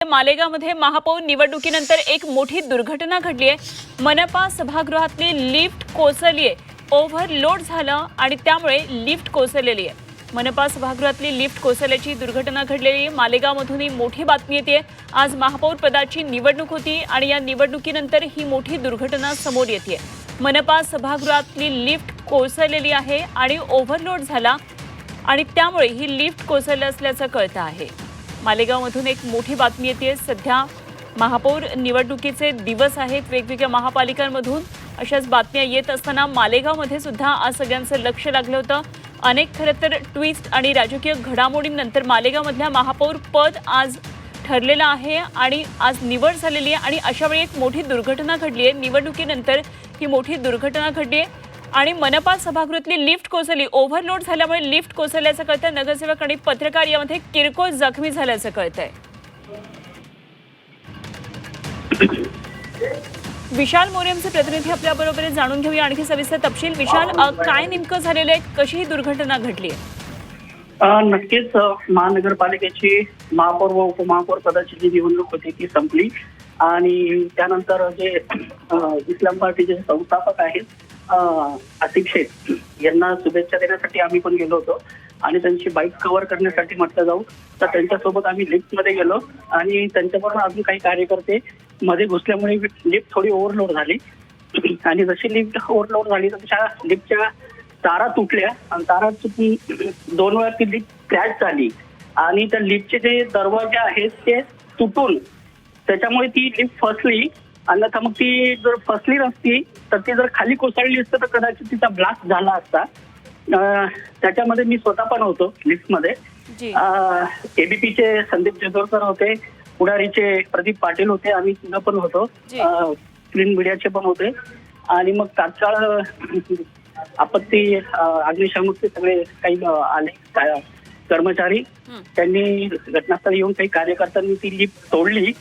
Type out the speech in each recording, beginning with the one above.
मालेगावमध्ये महापौर निवडणुकीनंतर एक मोठी दुर्घटना घडली आहे। मनपा सभागृहातली लिफ्ट कोसळली आहे। ओव्हरलोड झालं आणि त्यामुळे लिफ्ट कोसळलेली आहे। मनपा सभागृहातली लिफ्ट कोसळल्याची दुर्घटना घडलेली आहे। मालेगावमधून ही मोठी बातमी येते। आज महापौर पदाची निवडणूक होती आणि या निवडणुकीनंतर ही मोठी दुर्घटना समोर येते। मनपा सभागृहातली लिफ्ट कोसळलेली आहे आणि ओव्हरलोड झाला आणि त्यामुळे ही लिफ्ट कोसळली असल्याचं कळतं आहे। मालेगावमधून एक मोठी बातमी येते। सध्या महापौर निवडणुकीचे दिवस आहेत। वेगवेगळ्या महापालिकांमधून अशाच बातम्या येत असताना मालेगावमध्ये सुद्धा आज सगळ्यांचं लक्ष लागलं होतं। अनेक खरं तर ट्विस्ट आणि राजकीय घडामोडींनंतर मालेगावमधल्या महापौर पद आज ठरलेलं आहे आणि आज निवड झालेली आहे आणि अशा वेळी एक मोठी दुर्घटना घडली आहे। निवडणुकीनंतर ही मोठी दुर्घटना घडली आहे आणि मनपा सभागृहातली लिफ्ट कोसळली। ओव्हरलोड झाल्यामुळे लिफ्ट कोसळल्याचं कळतंय। नगरसेवक आणि पत्रकार यामध्ये किरकोळ जखमी झाल्याचं कळतंय। विशाल मोरे आमचे प्रतिनिधी आपल्या बरोबर जाणून घेऊया आणखी सविस्तर तपशील। विशाल, काय नेमकं झालेलं आहे? कशी ही दुर्घटना घडली आहे? नक्कीच महानगरपालिकेची महापौर व उपमहापौर पदाची जी निवडणूक होती ती संपली आणि त्यानंतर जे इस्लाम पार्टीचे संस्थापक आहेत आसिफ शेख यांना शुभेच्छा देण्यासाठी आम्ही पण गेलो होतो आणि त्यांची बाईक कव्हर करण्यासाठी म्हटलं जाऊ तर त्यांच्यासोबत आम्ही लिफ्टमध्ये गेलो आणि त्यांच्याबरोबर अजून काही कार्यकर्ते मध्ये घुसल्यामुळे लिफ्ट थोडी ओव्हरलोड झाली आणि जशी लिफ्ट ओव्हरलोड झाली तर त्या लिफ्टच्या तारा तुटल्या आणि तारा तुटून 2 वेळा ती लिफ्ट क्रॅश झाली आणि त्या लिफ्टचे जे दरवाजे आहेत ते तुटून त्याच्यामुळे ती लिफ्ट फसली। अन्यथा मग ती जर फसली नसती तर ती जर खाली कोसळली असतं तर कदाचित तिचा ब्लास्ट झाला असता। त्याच्यामध्ये मी स्वतः पण होतो लिफ्टमध्ये। एबीपीचे संदीप जेदोरकर होते, पुढारीचे प्रदीप पाटील होते, आम्ही सुद्धा पण होतो, क्लीन मीडियाचे पण होते आणि मग तात्काळ आपत्ती अग्निशामकचे सगळे काही आले कर्मचारी त्यांनी घटनास्थळी येऊन काही कार्यकर्त्यांनी ती लिफ्ट तोडली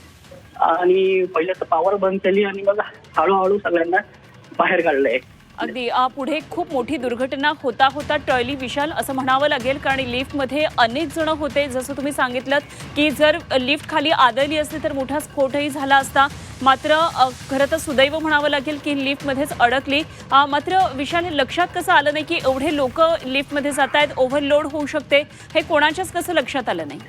आणि पहिले तर पॉवर बंद केली आणि मग हळूहळू सगळ्यांना बाहेर काढलंय। अगदी पुढे खूप मोठी दुर्घटना होता टळली विशाल असं म्हणावं लागेल, कारण लिफ्टमध्ये अनेक जण होते। जसं तुम्ही सांगितलं की जर लिफ्ट खाली आदळली असती तर मोठा स्फोटही झाला असता। मात्र खरं तर सुदैव म्हणावं लागेल की लिफ्टमध्येच अडकली। मात्र विशाल, हे लक्षात कसं आलं नाही की एवढे लोक लिफ्टमध्ये जात आहेत, ओव्हरलोड होऊ शकते, हे कोणाच्याच कसं लक्षात आलं नाही?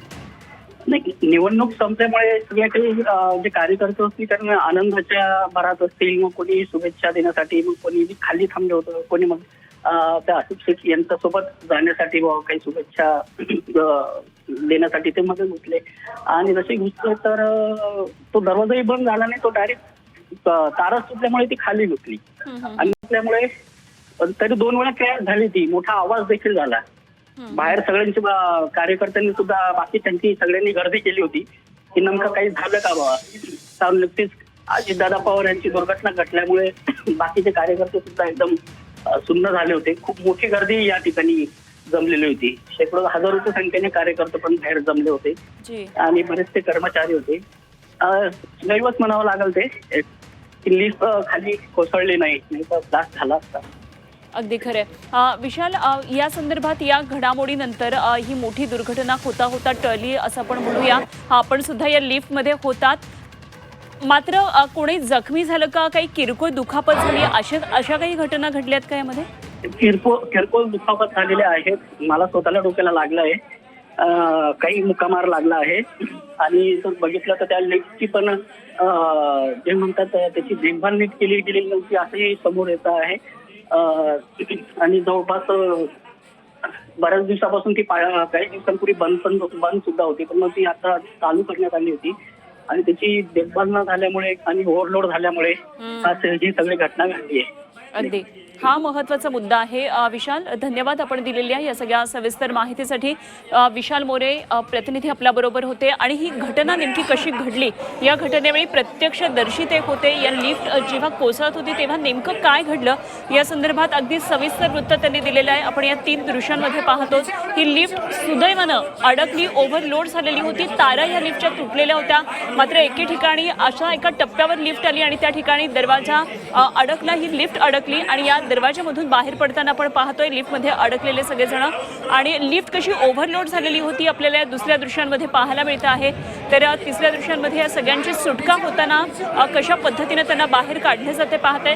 नाही, निवडणूक संपल्यामुळे सगळे काही जे कार्यकर्ते असतील त्यांना आनंदाच्या भरात असतील, मग कोणी शुभेच्छा देण्यासाठी, मग कोणी खाली थांबले होतं, कोणी मग त्या आसिफ शेख यांच्यासोबत जाण्यासाठी काही शुभेच्छा देण्यासाठी ते मध्ये घुसले आणि जसे घुसले तर तो दरवाजाही बंद झाला नाही, तो डायरेक्ट तारा सुटल्यामुळे ती खाली घुसली आणि त्यामुळे तरी 2 वेळा क्रॅश झाली, ती मोठा आवाज देखील झाला। बाहेर सगळ्यांची कार्यकर्त्यांनी सुद्धा बाकीच्यांची सगळ्यांनी गर्दी केली होती की नेमकं काही झालं का बाबा। तर नक्कीच अजितदादा पवार यांची दुर्घटना घडल्यामुळे बाकीचे कार्यकर्ते सुद्धा एकदम सुन्न झाले होते। खूप मोठी गर्दी या ठिकाणी जमलेली होती, शेकडो हजारोच्या संख्येने कार्यकर्ते पण बाहेर जमले होते आणि बरेचसे कर्मचारी होते। दैवच म्हणावं लागेल ते की लिफ्ट खाली कोसळली नाही तर ब्लास्ट झाला असता। अगदी खरे विशाल, या संदर्भात या घडामोडीनंतर ही मोठी दुर्घटना होता टळली असं आपण म्हणूया। आपण सुद्धा या लिफ्टमध्ये होतात, मात्र कोणी जखमी झालं का, काही किरकोळ दुखापत झाली, अशा काही घटना घडल्यात का यामध्ये? किरकोळ दुखापत झालेले आहेत। मला स्वतःला डोक्याला लागलं आहे, काही मुक्कामार लागला आहे आणि जर बघितलं तर त्या लिफ्टची पण जे म्हणतात त्याची देखभाल नीट केली गेलेली नव्हती असंही समोर येत आहे आणि जवळपास बऱ्याच दिवसापासून ती काही दिवसांपूर्वी बंद सुद्धा होती, पण मग ती आता चालू करण्यात आली होती आणि त्याची देखभाल न झाल्यामुळे आणि ओव्हरलोड झाल्यामुळे ही सगळी घटना घडली आहे। अगदी हा महत्त्वाचा मुद्दा आहे। विशाल, धन्यवाद आपण दिलेल्या या सगळ्या सविस्तर माहितीसाठी। विशाल मोरे प्रतिनिधी आपल्याबरोबर होते आणि ही घटना नेमकी कशी घडली, या घटनेवेळी प्रत्यक्षदर्शी ते होते। या लिफ्ट जेव्हा कोसळत होती तेव्हा नेमकं काय घडलं या संदर्भात अगदी सविस्तर वृत्त त्यांनी दिलेलं आहे। आपण या 3 दृश्यांमध्ये पाहतो ही लिफ्ट सुदैवानं अडकली, ओव्हरलोड झालेली होती, तारा या लिफ्टच्या तुटलेल्या होत्या। मात्र एके ठिकाणी अशा एका टप्प्यावर लिफ्ट आली आणि त्या ठिकाणी दरवाजा अडकला, ही लिफ्ट अडकली आणि या दरवाजामधून बाहेर पडताना आपण पाहतोय लिफ्टमध्ये अडकलेले सगळेजण आणि लिफ्ट कशी ओव्हरलोड झालेली होती आपल्याला या दुसऱ्या दृश्यांमध्ये पाहायला मिळतं आहे। तर तिसऱ्या दृश्यांमध्ये या सगळ्यांची सुटका होताना कशा पद्धतीने त्यांना बाहेर काढले जाते पाहते।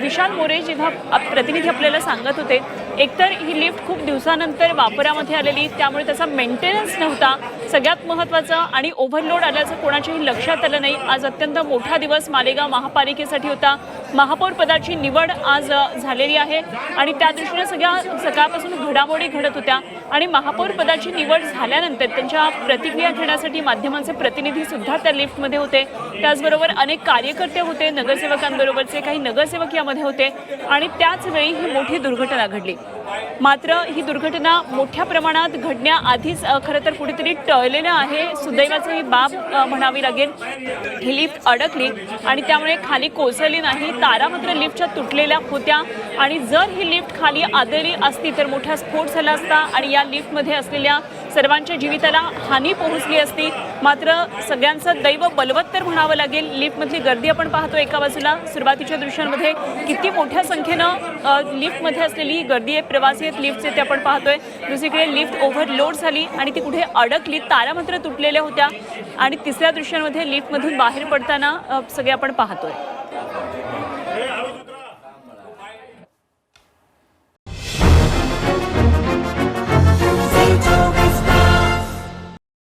विशाल मोरे जेव्हा प्रतिनिधी आपल्याला सांगत होते, एकतर ही लिफ्ट खूप दिवसानंतर वापरामध्ये आलेली, त्यामुळे त्याचा मेंटेनन्स नव्हता सगळ्यात महत्त्वाचं, आणि ओव्हरलोड आल्याचं कोणाच्याही लक्षात आलं नाही। आज अत्यंत मोठा दिवस मालेगाव महापालिकेसाठी होता। महापौर पदाची निवड आज झालेली आहे आणि त्या दृष्टीने सगळ्या सकाळपासून घडामोडी घडत होत्या आणि महापौर पदाची निवड झाल्यानंतर त्यांच्या प्रतिक्रिया घेण्यासाठी माध्यमांचे प्रतिनिधी सुद्धा त्या लिफ्टमध्ये होते। त्याचबरोबर अनेक कार्यकर्ते होते, नगरसेवकांबरोबरचे काही नगरसेवक यामध्ये होते आणि त्याच वेळी ही मोठी दुर्घटना घडली। मात्र ही दुर्घटना मोठ्या प्रमाणात घडण्याआधीच खरं तर कुठेतरी टळलेलं आहे। सुदैवाची ही बाब म्हणावी लागेल। ही लिफ्ट अडकली आणि त्यामुळे खाली कोसळली नाही, तारा मात्र लिफ्टच्या तुटलेल्या होत्या आणि जर ही लिफ्ट खाली आदळली असती तर मोठा स्फोट झाला असता आणि या लिफ्टमध्ये असलेल्या सर्वांच्या जीविताला हानी पोहोचली असती। मात्र सगळ्यांचं दैव बलवत्तर म्हणावं लागेल। लिफ्टमधली गर्दी आपण पाहतो, एका बाजूला सुरुवातीच्या दृश्यांमध्ये किती मोठ्या संख्येनं लिफ्टमध्ये असलेली गर्दी आहे, प्रवासी आहेत लिफ्टचे ते आपण पाहतोय। दुसरीकडे लिफ्ट ओव्हरलोड झाली आणि ती कुठे अडकली, तारा मात्र तुटलेल्या होत्या आणि तिसऱ्या दृश्यांमध्ये लिफ्टमधून बाहेर पडताना सगळे आपण पाहतोय।